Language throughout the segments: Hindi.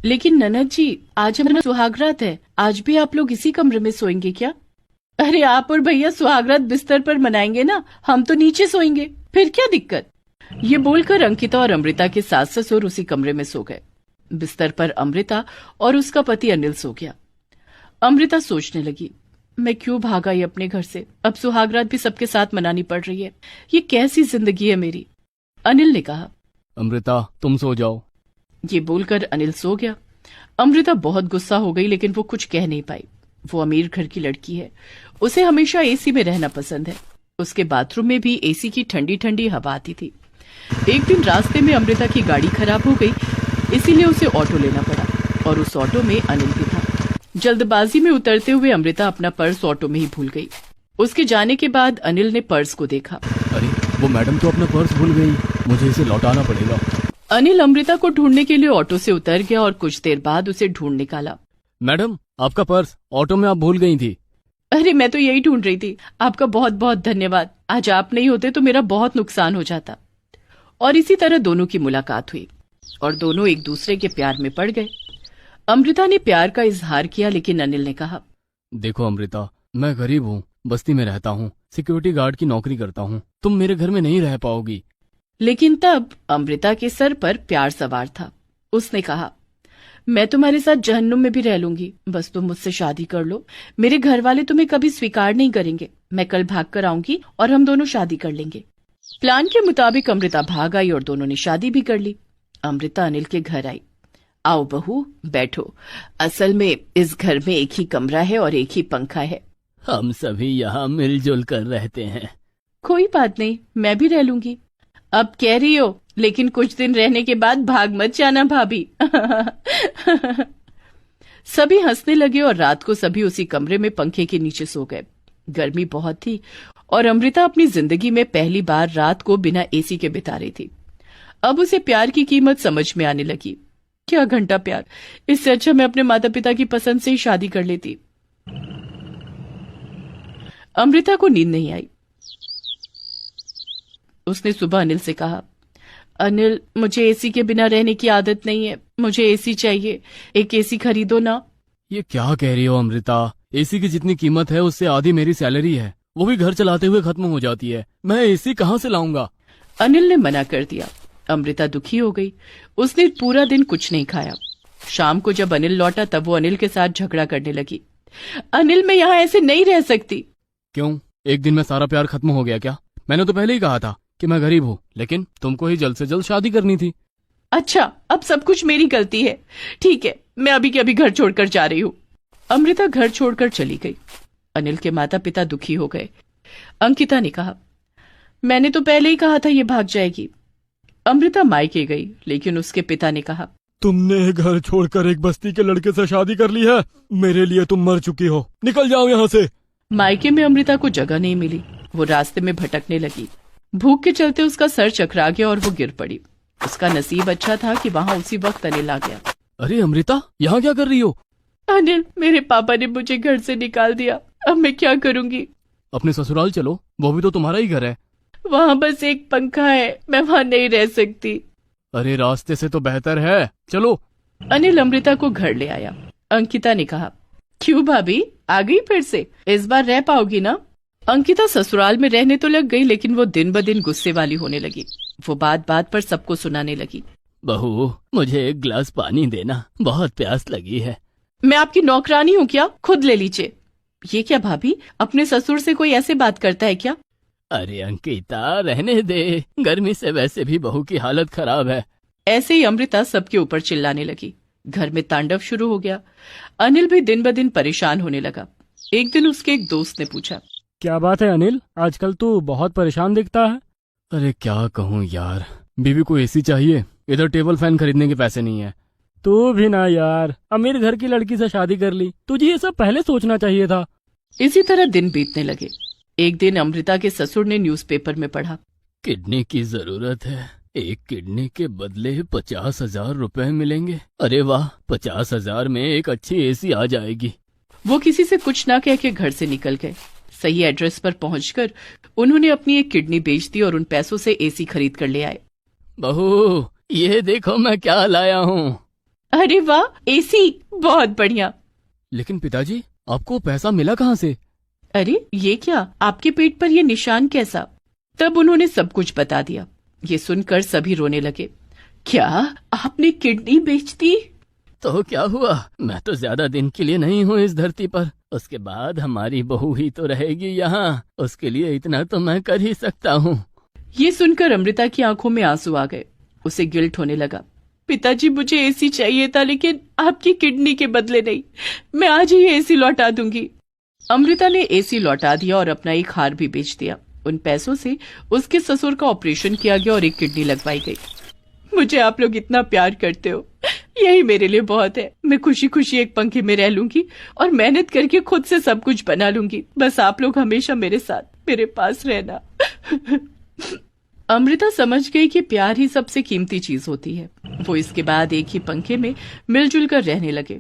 लेकिन ननद जी, आज हमारा सुहागरात है, आज भी आप लोग इसी कमरे में सोएंगे क्या? अरे आप और भैया सुहागरात बिस्तर पर मनाएंगे ना, हम तो नीचे सोएंगे, फिर क्या दिक्कत? ये बोलकर अंकिता और अमृता के सास ससुर उसी कमरे में सो गए। बिस्तर पर अमृता और उसका पति अनिल सो गया। अमृता सोचने लगी, मैं क्यों भाग आई अपने घर से? अब सुहागरात भी सबके साथ मनानी पड़ रही है। ये कैसी जिंदगी है मेरी। अनिल ने कहा, अमृता तुम सो जाओ। ये बोलकर अनिल सो गया। अमृता बहुत गुस्सा हो गई, लेकिन वो कुछ कह नहीं पाई। वो अमीर घर की लड़की है, उसे हमेशा एसी में रहना पसंद है। उसके बाथरूम में भी एसी की ठंडी ठंडी हवा आती थी। एक दिन रास्ते में अमृता की गाड़ी खराब हो गई, इसीलिए उसे ऑटो लेना पड़ा और उस ऑटो में अनिल भी था। जल्दबाजी में उतरते हुए अमृता अपना पर्स ऑटो में ही भूल गई। उसके जाने के बाद अनिल ने पर्स को देखा। अरे वो मैडम तो अपना पर्स भूल गई, मुझे इसे लौटाना पड़ेगा। अनिल अमृता को ढूंढने के लिए ऑटो से उतर गया और कुछ देर बाद उसे ढूंढ निकाला। मैडम आपका पर्स ऑटो में आप भूल गई थी। अरे मैं तो यही ढूंढ रही थी। आपका बहुत बहुत धन्यवाद। आज आप नहीं होते तो मेरा बहुत नुकसान हो जाता। और इसी तरह दोनों की मुलाकात हुई और दोनों एक दूसरे के प्यार में पड़ गए। अमृता ने प्यार का इजहार किया, लेकिन अनिल ने कहा, देखो अमृता, मैं गरीब हूँ, बस्ती में रहता हूँ, सिक्योरिटी गार्ड की नौकरी करता हूँ, तुम मेरे घर में नहीं रह पाओगी। लेकिन तब अमृता के सर पर प्यार सवार था। उसने कहा, मैं तुम्हारे साथ जहन्नुम में भी रह लूंगी, बस तुम मुझसे शादी कर लो। मेरे घर वाले तुम्हें कभी स्वीकार नहीं करेंगे। मैं कल भाग कर आऊंगी और हम दोनों शादी कर लेंगे। प्लान के मुताबिक अमृता भाग आई और दोनों ने शादी भी कर ली। अमृता अनिल के घर आई। आओ बहू, बैठो। असल में इस घर में एक ही कमरा है और एक ही पंखा है। हम सभी यहाँ मिलजुल कर रहते हैं। कोई बात नहीं, मैं भी रह लूंगी। अब कह रही हो, लेकिन कुछ दिन रहने के बाद भाग मत जाना भाभी। सभी हंसने लगे और रात को सभी उसी कमरे में पंखे के नीचे सो गए। गर्मी बहुत थी और अमृता अपनी जिंदगी में पहली बार रात को बिना एसी के बिता रही थी। अब उसे प्यार की कीमत समझ में आने लगी। क्या घंटा प्यार, इससे अच्छा मैं अपने माता पिता की पसंद से ही शादी कर लेती। अमृता को नींद नहीं आई। उसने सुबह अनिल से कहा, अनिल मुझे एसी के बिना रहने की आदत नहीं है, मुझे एसी चाहिए, एक एसी खरीदो ना। ये क्या कह रही हो अमृता? एसी की जितनी कीमत है उससे आधी मेरी सैलरी है, वो भी घर चलाते हुए खत्म हो जाती है। मैं एसी कहाँ से लाऊंगा? अनिल ने मना कर दिया। अमृता दुखी हो गई। उसने पूरा दिन कुछ नहीं खाया। शाम को जब अनिल लौटा तब वो अनिल के साथ झगड़ा करने लगी। अनिल मैं यहाँ ऐसे नहीं रह सकती। क्यों, एक दिन में सारा प्यार खत्म हो गया क्या? मैंने तो पहले ही कहा था कि मैं गरीब हूँ, लेकिन तुमको ही जल्द से जल्द शादी करनी थी। अच्छा, अब सब कुछ मेरी गलती है। ठीक है, मैं अभी के अभी घर छोड़कर जा रही हूँ। अमृता घर छोड़कर चली गई। अनिल के माता पिता दुखी हो गए। अंकिता ने कहा, मैंने तो पहले ही कहा था ये भाग जाएगी। अमृता मायके गई, लेकिन उसके पिता ने कहा, तुमने घर छोड़कर एक बस्ती के लड़के से शादी कर ली है, मेरे लिए तुम मर चुकी हो, निकल जाओ यहाँ से। मायके में अमृता को जगह नहीं मिली। वो रास्ते में भटकने लगी। भूख के चलते उसका सर चकरा गया और वो गिर पड़ी। उसका नसीब अच्छा था कि वहाँ उसी वक्त अनिल आ गया। अरे अमृता, यहाँ क्या कर रही हो? अनिल, मेरे पापा ने मुझे घर से निकाल दिया, अब मैं क्या करूंगी? अपने ससुराल चलो, वो भी तो तुम्हारा ही घर है। वहाँ बस एक पंखा है, मैं वहाँ नहीं रह सकती। अरे रास्ते से तो बेहतर है, चलो। अनिल अमृता को घर ले आया। अंकिता ने कहा, क्यों भाभी, आ गई फिर से? इस बार रह पाओगी ना? अंकिता ससुराल में रहने तो लग गई, लेकिन वो दिन ब दिन गुस्से वाली होने लगी। वो बात बात पर सबको सुनाने लगी। बहू, मुझे एक गिलास पानी देना, बहुत प्यास लगी है। मैं आपकी नौकरानी हूँ क्या? खुद ले लीजिए। ये क्या भाभी, अपने ससुर से कोई ऐसे बात करता है क्या? अरे अंकिता, रहने दे, गर्मी से वैसे भी बहू की हालत खराब है। ऐसे ही अमृता सबके ऊपर चिल्लाने लगी। घर में तांडव शुरू हो गया। अनिल भी दिन ब दिन परेशान होने लगा। एक दिन उसके एक दोस्त ने पूछा, क्या बात है अनिल, आजकल तू बहुत परेशान दिखता है। अरे क्या कहूँ यार, बीवी को एसी चाहिए, इधर टेबल फैन खरीदने के पैसे नहीं है। तू भी ना यार, अमीर घर की लड़की से शादी कर ली, तुझे ये सब पहले सोचना चाहिए था। इसी तरह दिन बीतने लगे। एक दिन अमृता के ससुर ने न्यूज़पेपर में पढ़ा, किडनी की जरूरत है, एक किडनी के बदले 50,000 रुपए मिलेंगे। अरे वाह, 50,000 में एक अच्छी एसी आ जाएगी। वो किसी से कुछ ना कह के घर से निकल गए। सही एड्रेस पर पहुंचकर उन्होंने अपनी एक किडनी बेच दी और उन पैसों से एसी खरीद कर ले आए। बहू, ये देखो मैं क्या लाया हूँ। अरे वाह, एसी बहुत बढ़िया। लेकिन पिताजी, आपको पैसा मिला कहाँ से? अरे ये क्या, आपके पेट पर ये निशान कैसा? तब उन्होंने सब कुछ बता दिया। ये सुनकर सभी रोने लगे। क्या आपने किडनी बेच दी? तो क्या हुआ, मैं तो ज्यादा दिन के लिए नहीं हूँ इस धरती पर। उसके बाद हमारी बहू ही तो रहेगी यहाँ, उसके लिए इतना तो मैं कर ही सकता हूँ। ये सुनकर अमृता की आंखों में आंसू आ गए। उसे गिल्ट होने लगा। पिताजी, मुझे एसी चाहिए था, लेकिन आपकी किडनी के बदले नहीं। मैं आज ही एसी लौटा दूंगी। अमृता ने एसी लौटा दिया और अपना एक हार भी बेच दिया। उन पैसों से उसके ससुर का ऑपरेशन किया गया और एक किडनी लगवाई गई। मुझे आप लोग इतना प्यार करते हो, यही मेरे लिए बहुत है। मैं खुशी खुशी एक पंखे में रह लूंगी और मेहनत करके खुद से सब कुछ बना लूंगी। बस आप लोग हमेशा मेरे साथ, मेरे पास रहना। अमृता समझ गई कि प्यार ही सबसे कीमती चीज होती है। वो इसके बाद एक ही पंखे में मिलजुल कर रहने लगे।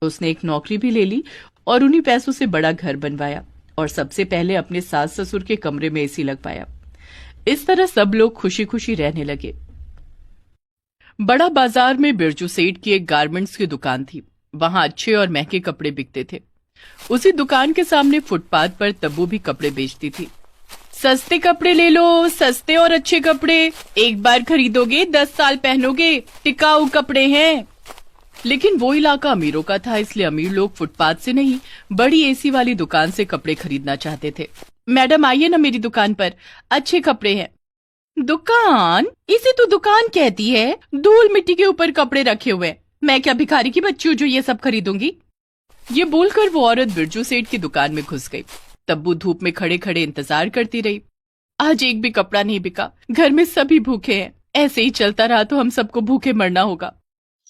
उसने एक नौकरी भी ले ली और उन्हीं पैसों से बड़ा घर बनवाया और सबसे पहले अपने सास ससुर के कमरे में एसी लगवाया। इस तरह सब लोग खुशी खुशी रहने लगे। बड़ा बाजार में बिरजू सेठ की एक गारमेंट्स की दुकान थी। वहां अच्छे और महंगे कपड़े बिकते थे। उसी दुकान के सामने फुटपाथ पर तब्बू भी कपड़े बेचती थी। सस्ते कपड़े ले लो, सस्ते और अच्छे कपड़े, एक बार खरीदोगे 10 साल पहनोगे, टिकाऊ कपड़े हैं। लेकिन वो इलाका अमीरों का था, इसलिए अमीर लोग फुटपाथ से नहीं, बड़ी एसी वाली दुकान से कपड़े खरीदना चाहते थे। मैडम आइए ना मेरी दुकान पर, अच्छे कपड़े हैं। दुकान? इसे तो दुकान कहती है, धूल मिट्टी के ऊपर कपड़े रखे हुए हैं। मैं क्या भिखारी की बच्ची हूँ जो ये सब खरीदूंगी? ये बोलकर वो औरत बिरजू सेठ की दुकान में घुस गई। तब्बू धूप में खड़े खड़े इंतजार करती रही। आज एक भी कपड़ा नहीं बिका। घर में सभी भूखे हैं। ऐसे ही चलता रहा तो हम सबको भूखे मरना होगा।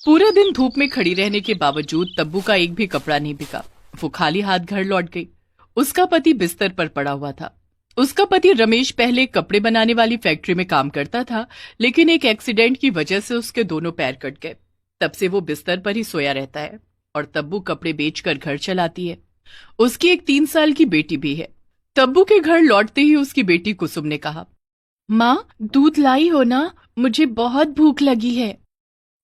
पूरा दिन धूप में खड़ी रहने के बावजूद तब्बू का एक भी कपड़ा नहीं बिका। वो खाली हाथ घर लौट गई। उसका पति बिस्तर पर पड़ा हुआ था। उसका पति रमेश पहले कपड़े बनाने वाली फैक्ट्री में काम करता था, लेकिन एक एक्सीडेंट की वजह से उसके दोनों पैर कट गए। तब से वो बिस्तर पर ही सोया रहता है और तब्बू कपड़े बेचकर घर चलाती है। उसकी एक 3 साल की बेटी भी है। तब्बू के घर लौटते ही उसकी बेटी कुसुम ने कहा, माँ दूध लाई हो ना, मुझे बहुत भूख लगी है।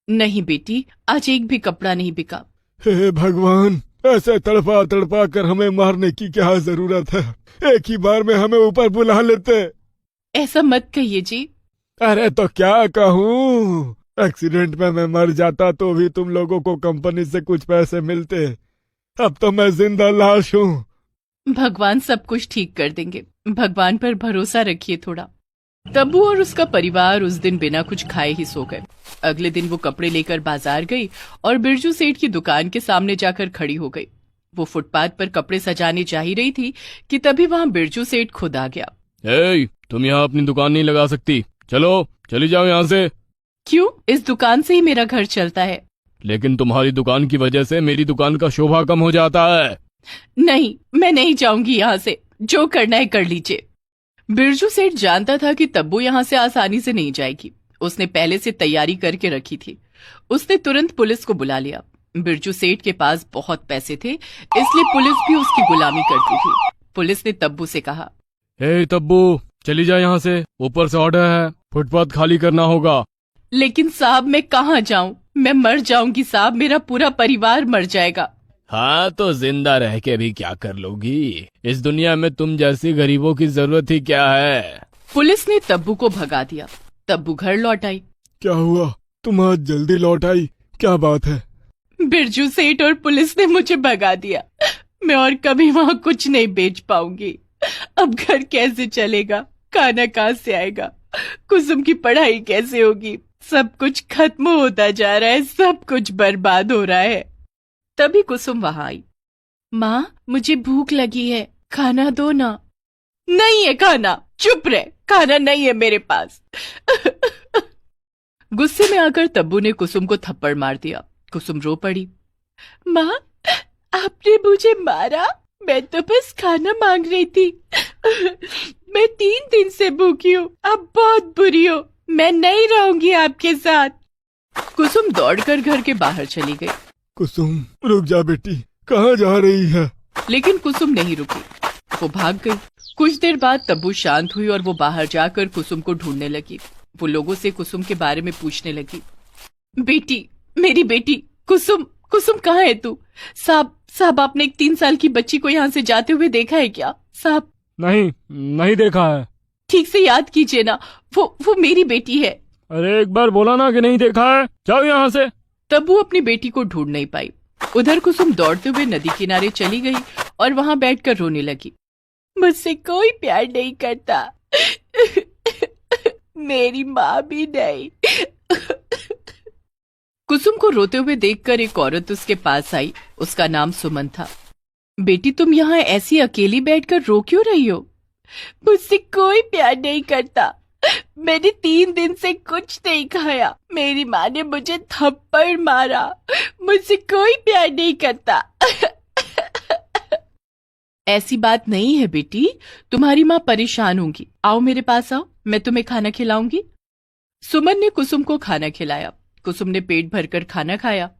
नहीं बेटी, आज एक भी कपड़ा नहीं बिका। हे भगवान, ऐसे तड़पा तड़पा कर हमें मारने की क्या जरूरत है? एक ही बार में हमें ऊपर बुला लेते। ऐसा मत कहिए जी। अरे तो क्या कहूँ, एक्सीडेंट में मैं मर जाता तो भी तुम लोगों को कंपनी से कुछ पैसे मिलते। अब तो मैं जिंदा लाश हूँ। भगवान सब कुछ ठीक कर देंगे, भगवान पर भरोसा रखिए थोड़ा। तब्बू और उसका परिवार उस दिन बिना कुछ खाए ही सो गए। अगले दिन वो कपड़े लेकर बाजार गई और बिरजू सेठ की दुकान के सामने जाकर खड़ी हो गई। वो फुटपाथ पर कपड़े सजाने जा ही रही थी कि तभी वहाँ बिरजू सेठ खुद आ गया। तुम यहाँ अपनी दुकान नहीं लगा सकती, चलो चली जाओ यहाँ से। क्यों? इस दुकान से ही मेरा घर चलता है। लेकिन तुम्हारी दुकान की वजह से मेरी दुकान का शोभा कम हो जाता है। नहीं, मैं नहीं जाऊंगी यहाँ से, जो करना है कर लीजिए। बिरजू सेठ जानता था कि तब्बू यहाँ से आसानी से नहीं जाएगी। उसने पहले से तैयारी करके रखी थी। उसने तुरंत पुलिस को बुला लिया। बिरजू सेठ के पास बहुत पैसे थे, इसलिए पुलिस भी उसकी गुलामी करती थी। पुलिस ने तब्बू से कहा, तब्बू चली जा यहाँ से, ऊपर से ऑर्डर है, फुटपाथ खाली करना होगा। लेकिन साहब मैं कहाँ जाऊँ? मैं मर जाऊंगी साहब, मेरा पूरा परिवार मर जाएगा। हाँ तो जिंदा रह के भी क्या कर लोगी? इस दुनिया में तुम जैसी गरीबों की जरूरत ही क्या है? पुलिस ने तब्बू को भगा दिया। तब्बू घर लौट आई। क्या हुआ, तुम आज जल्दी लौट आई, क्या बात है? बिरजू सेठ और पुलिस ने मुझे भगा दिया। मैं और कभी वहाँ कुछ नहीं बेच पाऊंगी। अब घर कैसे चलेगा, खाना कहाँ से आएगा, कुसुम की पढ़ाई कैसे होगी? सब कुछ खत्म होता जा रहा है, सब कुछ बर्बाद हो रहा है। तभी कुसुम वहां आई। माँ मुझे भूख लगी है, खाना दो ना। नहीं है खाना, चुप रह, खाना नहीं है मेरे पास। गुस्से में आकर तब्बू ने कुसुम को थप्पड़ मार दिया। कुसुम रो पड़ी। माँ आपने मुझे मारा, मैं तो बस खाना मांग रही थी। मैं 3 दिन से भूखी हूँ, अब बहुत बुरी हो, मैं नहीं रहूंगी आपके साथ। कुसुम दौड़कर घर के बाहर चली गई। कुसुम रुक जा बेटी, कहाँ जा रही है? लेकिन कुसुम नहीं रुकी, वो भाग गई। कुछ देर बाद तब्बू शांत हुई और वो बाहर जाकर कुसुम को ढूंढने लगी। वो लोगों से कुसुम के बारे में पूछने लगी। बेटी, मेरी बेटी, कुसुम, कुसुम कहाँ है तू? साहब आपने एक 3 साल की बच्ची को यहाँ से जाते हुए देखा है क्या? साहब नहीं, नहीं देखा है। ठीक से याद कीजिए ना, वो मेरी बेटी है। अरे एक बार बोला ना कि नहीं देखा है, जाओ यहाँ से। तब वो अपनी बेटी को ढूंढ नहीं पाई। उधर कुसुम दौड़ते हुए नदी किनारे चली गई और वहां बैठकर रोने लगी। मुझसे कोई प्यार नहीं करता, मेरी माँ भी नहीं। कुसुम को रोते हुए देखकर एक औरत उसके पास आई। उसका नाम सुमन था। बेटी, तुम यहाँ ऐसी अकेली बैठकर रो क्यों रही हो? मुझसे कोई प्यार नहीं करता, मैंने 3 दिन से कुछ नहीं खाया, मेरी माँ ने मुझे थप्पड़ मारा, मुझसे कोई प्यार नहीं करता। ऐसी बात नहीं है बेटी, तुम्हारी माँ परेशान होंगी। आओ मेरे पास आओ, मैं तुम्हें खाना खिलाऊंगी। सुमन ने कुसुम को खाना खिलाया। कुसुम ने पेट भरकर खाना खाया।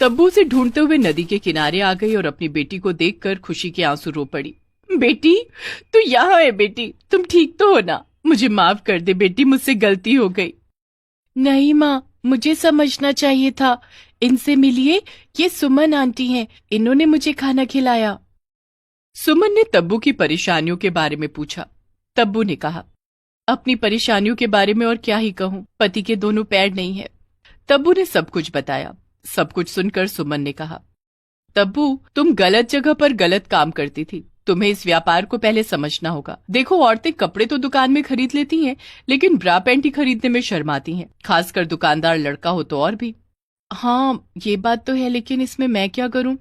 तब्बू से ढूंढते हुए नदी के किनारे आ गई और अपनी बेटी को देखकर खुशी के आंसू रो पड़ी। बेटी, तू यहाँ है बेटी, तुम ठीक तो हो ना? मुझे माफ कर दे बेटी, मुझसे गलती हो गई। नहीं माँ, मुझे समझना चाहिए था। इनसे मिलिए, ये सुमन आंटी हैं, इन्होंने मुझे खाना खिलाया। सुमन ने तब्बू की परेशानियों के बारे में पूछा। तब्बू ने कहा, अपनी परेशानियों के बारे में और क्या ही कहूँ, पति के दोनों पैर नहीं है। तब्बू ने सब कुछ बताया। सब कुछ सुनकर सुमन ने कहा, तब्बू, तुम गलत जगह पर गलत काम करती थी। तुम्हें इस व्यापार को पहले समझना होगा। देखो, औरतें कपड़े तो दुकान में खरीद लेती हैं, लेकिन ब्रा पैंटी खरीदने में शर्माती हैं, खासकर दुकानदार लड़का हो तो और भी। हाँ, ये बात तो है, लेकिन इसमें मैं क्या करूं?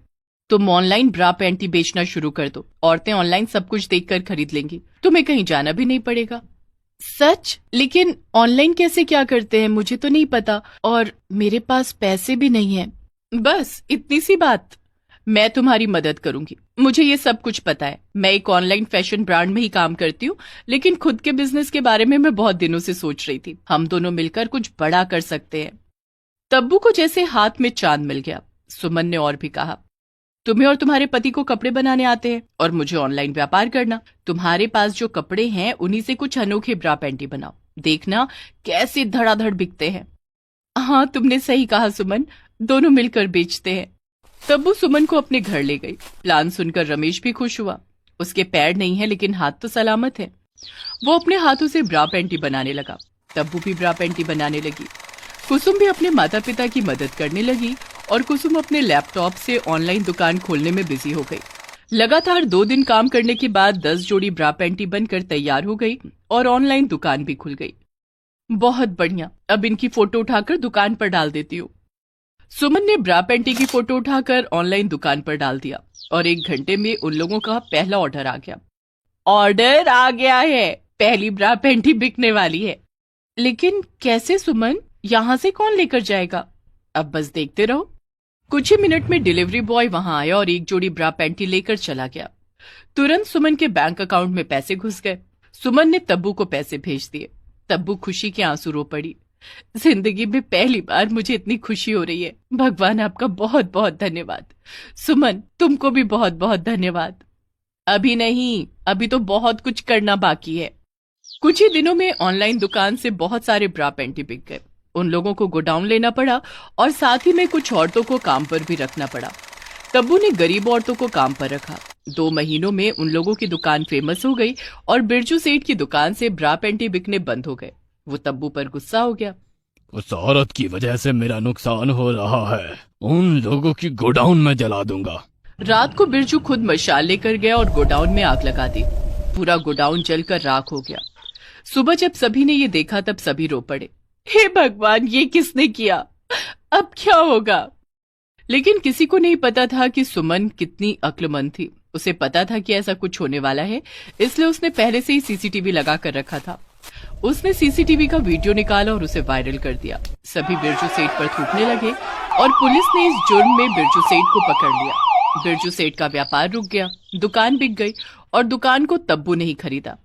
तुम ऑनलाइन ब्रा पैंटी बेचना शुरू कर दो। औरतें ऑनलाइन सब कुछ देखकर खरीद लेंगी, तुम्हें कहीं जाना भी नहीं पड़ेगा। सच? लेकिन ऑनलाइन कैसे क्या करते हैं मुझे तो नहीं पता, और मेरे पास पैसे भी नहीं है। बस इतनी सी बात। मैं तुम्हारी मदद करूंगी, मुझे ये सब कुछ पता है। मैं एक ऑनलाइन फैशन ब्रांड में ही काम करती हूँ, लेकिन खुद के बिजनेस के बारे में मैं बहुत दिनों से सोच रही थी। हम दोनों मिलकर कुछ बड़ा कर सकते हैं। तब्बू को जैसे हाथ में चांद मिल गया। सुमन ने और भी कहा, तुम्हें और तुम्हारे पति को कपड़े बनाने आते हैं और मुझे ऑनलाइन व्यापार करना। तुम्हारे पास जो कपड़े हैं उन्हीं से कुछ अनोखे ब्रा पैंटी बनाओ, देखना कैसे धड़ाधड़ बिकते हैं। हाँ, तुमने सही कहा सुमन, दोनों मिलकर बेचते हैं। तब्बू सुमन को अपने घर ले गई। प्लान सुनकर रमेश भी खुश हुआ। उसके पैर नहीं है लेकिन हाथ तो सलामत है। वो अपने हाथों से ब्रा पैंटी बनाने लगा। तब्बू भी ब्रा पैंटी बनाने लगी। कुसुम भी अपने माता पिता की मदद करने लगी और कुसुम अपने लैपटॉप से ऑनलाइन दुकान खोलने में बिजी हो गई। लगातार 2 दिन काम करने के बाद 10 जोड़ी ब्रा पैंटी बनकर तैयार हो गई और ऑनलाइन दुकान भी खुल गई। बहुत बढ़िया, अब इनकी फोटो उठाकर दुकान पर डाल देती हूँ। सुमन ने ब्रा पैंटी की फोटो उठाकर ऑनलाइन दुकान पर डाल दिया और 1 घंटे में उन लोगों का पहला ऑर्डर आ गया। ऑर्डर आ गया है, पहली ब्रा पैंटी बिकने वाली है। लेकिन कैसे सुमन, यहाँ से कौन लेकर जाएगा? अब बस देखते रहो। कुछ ही मिनट में डिलीवरी बॉय वहां आया और 1 जोड़ी ब्रा पैंटी लेकर चला गया। तुरंत सुमन के बैंक अकाउंट में पैसे घुस गए। सुमन ने तब्बू को पैसे भेज दिए। तब्बू खुशी के आंसू रो पड़ी। जिंदगी में पहली बार मुझे इतनी खुशी हो रही है। भगवान आपका बहुत बहुत धन्यवाद। सुमन, तुमको भी बहुत बहुत धन्यवाद। अभी नहीं, अभी तो बहुत कुछ करना बाकी है। कुछ ही दिनों में ऑनलाइन दुकान से बहुत सारे ब्रा पैंटी बिक गए। उन लोगों को गोडाउन लेना पड़ा और साथ ही में कुछ औरतों को काम पर भी रखना पड़ा। तब्बू ने गरीब औरतों को काम पर रखा। 2 महीनों में उन लोगों की दुकान फेमस हो गई और बिरजू सेठ की दुकान से ब्रा पैंटी बिकने बंद हो गए। वो तब्बू पर गुस्सा हो गया। उस औरत की वजह से मेरा नुकसान हो रहा है, उन लोगों की गोडाउन में जला दूंगा। रात को बिरजू खुद मशाल लेकर गया और गोडाउन में आग लगा दी। पूरा गोडाउन जलकर राख हो गया। सुबह जब सभी ने ये देखा तब सभी रो पड़े। हे भगवान, ये किसने किया? अब क्या होगा? लेकिन किसी को नहीं पता था कि सुमन कितनी अक्लमंद थी। उसे पता था कि ऐसा कुछ होने वाला है, इसलिए उसने पहले से ही सीसीटीवी लगा कर रखा था। उसने सीसीटीवी का वीडियो निकाला और उसे वायरल कर दिया। सभी बिरजू सेठ पर थूकने लगे और पुलिस ने इस जुर्म में बिरजू सेठ को पकड़ लिया। बिरजू सेठ का व्यापार रुक गया, दुकान बिक गई और दुकान को तब्बू ने ही खरीदा।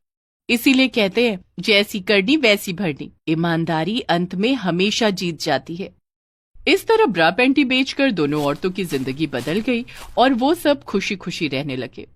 इसीलिए कहते हैं, जैसी करनी वैसी भरनी, ईमानदारी अंत में हमेशा जीत जाती है। इस तरह ब्रा पैंटी बेचकर दोनों औरतों की जिंदगी बदल गई और वो सब खुशी खुशी रहने लगे।